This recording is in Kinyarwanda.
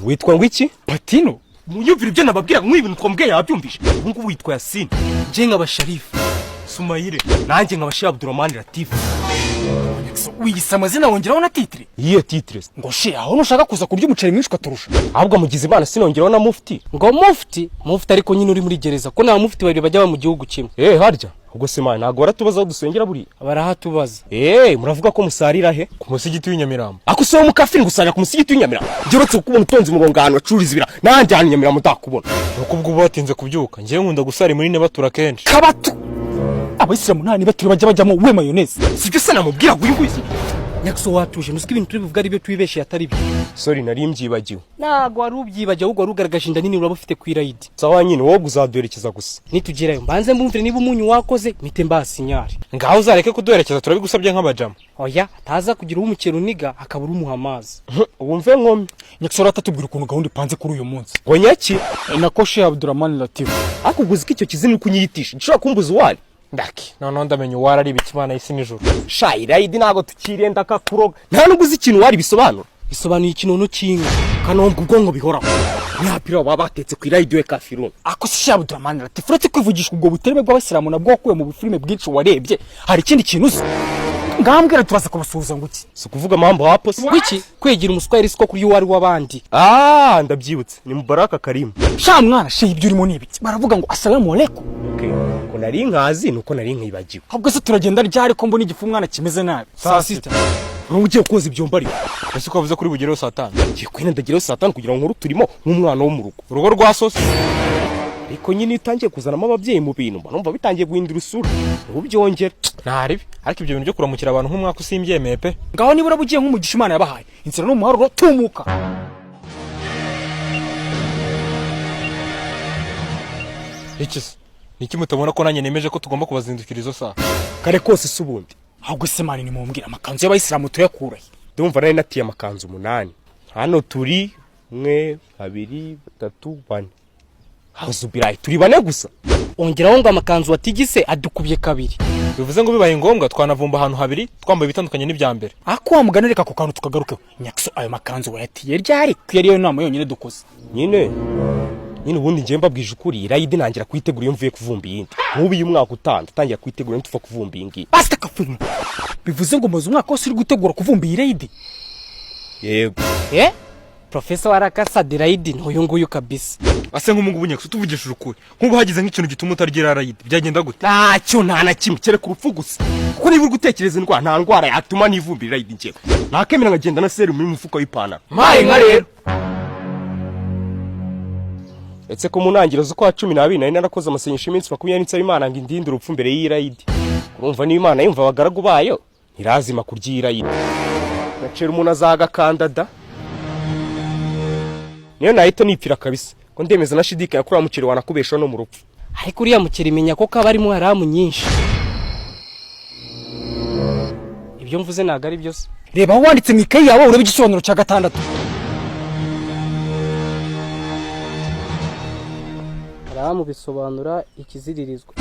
Witwa ngo iki? Patino? Munyumvira ibyo nababwira mwibintu twambwiye yabyumvishe. Ubu ngubu witwa Yasin. Je nkaba Sharifu. Sumayire. Nanjye nkaba Sheikh Abdurrahman Latif. Wiyise amazina wongeraho na titre? Iye titre. Ngo she aho nushaka kuza kurya umuceri mwinshi ukaturusha. Ahubwo mugize Imana sinongeraho na mufti. Ngo mufti ariko nyine uri muri gereza ko nta mufti bari bajya mu gihugu kimwe. Harya. Ubwo se Imana ntago baratubaza dusengera buri. Barahatubaza. Muravuga ko musarira he? Ku musigiti w'Inyamirambo. Ako se wo mukafiri gusarira ku musigiti w'Inyamirambo. Gerotse kubona utonze umurongo ahantu bacuriza ibira. Nanjye hano Inyamirambo ndakubona. Nuko ubwo batinze kubyuka. Ngiye nkunda gusara muri nebatura kenshi. Kabatu. Abayisilamu nta nibatura bajya bajyamo we mayonnaise. Sibyo se namubwira ngo uyunguye. Nyaxo watuje musiki ibintu turi buvuga ari byo twibeshe atari byo. Sorry nari mbyibagiwe. Nago wari ubyibaje ahubwo warugaragaje inda nini uraba ufite kwirayidi. Sawa nyine wowe uzaduherekeza gusa. Nitugerayo mbanze mbumvire niba umunyu wakoze mite mbasinyari. Ngaho uzareke kuduherekeza turabigusabye nk'abajama. Oya ataza kugira umuceri uniga akabura umuha amazi. Wumve nkomye. Nyaxo ratatubwira ukuntu gahunda ipanze kuri uyu munsi. Gonyaki nako Sheikh Abdurrahman Latif. Akuguze iki cyo kizini kunyiyitisha. Nshobora kumbuza uwari. Ndaki none ndamenye uwari ari bikimana isi nijoro. Shayirayidi nago tukirenda kakuroga. Nta nuguze ikintu wari bisobanura. Bisobanuye ikinono cy'inka. Kanombe ubwongo bihoraho. Nyapira baba batetse ku irayidi we kafirun. Ako Sheikh Abdurrahman Latif uretse kwivugisha ubwo buterebe bw'abasilamu nabwo wakuye mu bufilime bwinshi warebye. Hari ikindi kintu uzi? Ngambwira turaza kubasuhuza ngo iki? Si kuvuga mambo hapo se. Wiki kwegera umuswahili siko kuri wari wabandi. Ndabyibutse. Ni Mubaraka Karim. Sha mwana she ibyo urimo nibiki? Baravuga ngo assalamu alaikum. Ko nari nkazi nuko nari nkibagiwe. Ahubwo se turagenda ryari ko mbona igifu umwana kimeze nabi. Saa sita. Ugiye koza ibyomba ari. Ese ko bavuze kuri bugereho saa 5. Ngiye kwina ndagireho saa 5 kugira ngo nkuru turimo nk'umwana wo mu rugo. Urugo rwa sose. Ariko nyine itangiye kuzanamo ababyeyi mu bintu numva bitangiye guhindura isura. Ubyongera. Ntaribi. Ariko ibyo bintu byo kuramukira abantu nk'umwaka usimbyemeye pe. Ngaho nibura bugiye nk'umugisha Imana yabahaye. Inzira no muharuro tumuka. Ikisi. Niki mutabona ko nanjye nemeje ko tugomba kubazindukira izo saa. Kare kose subundi. Ahubwo se mani nimumbwira amakanzu y'abayisilamu tuyakurahe. Ndumva nari natiye amakanzu 8. Hano turi 1 2 3 4. Hazubirayi turi bane gusa. Ongeraho ngo amakanzu watigise adukubye kabiri. Bivuze ngo bibaye ngombwa twanavumba ahantu habiri twambaye bitandukanye n'ibya mbere. Ako wamugana reka ku kantu tukagarukeho. Nyaxo ayo makanzu wayatiye ryari kwiyariyo nama yonyine dukoze. Nyine ubundi ngiye mbabwije ukuri irayidi nangira kwitegura iyo mvuye kuvumba yindi. Nkubu uyu mwaka utanda tangira kwitegura ntufa kuvumba ingi. Basta kafuru. Bivuze ngo muzi umwaka wose uri gutegura kuvumba irayidi. Yego. Professor Warakasa Dirayidi ntuyo nguyu kabisa. Ase nk'umungu Nyaxo tuvugishije ukuri. Nkubu hagize nk'ikintu gituma utargira rayidi. Byagenda gute? Ntacyo nta na kimwe kereka urupfu gusa. Kuko niba uri gutekereza indwara nta ndwara yatuma nivumbira irayidi ngiye. Nakemera ngagenda na serum muri mufuka w'ipantaro. Maye nka rero. Etse ko munangiro zo kwa 12 nari narakoze amasenyesho iminsi 20 nsaba Imana ngo indinde urupfu mbere y'irayidi. Urumva ni Imana yumva abagaragu bayo ntirazima kurya irayidi. Nacera umuntu azagakandada. Niyo nahita nipfira kabisa. Ko ndemeza na shidika yakura muceri wanakubesha no mu rupfu. Ariko uriya muceri menya ko kaba arimo haramu nyinshi. Ibyo mvuze naga ari byose. Reba wanditse mu ikayi yawe urebe igisobanuro cya 6. Haramu bisobanura ikiziririzwa.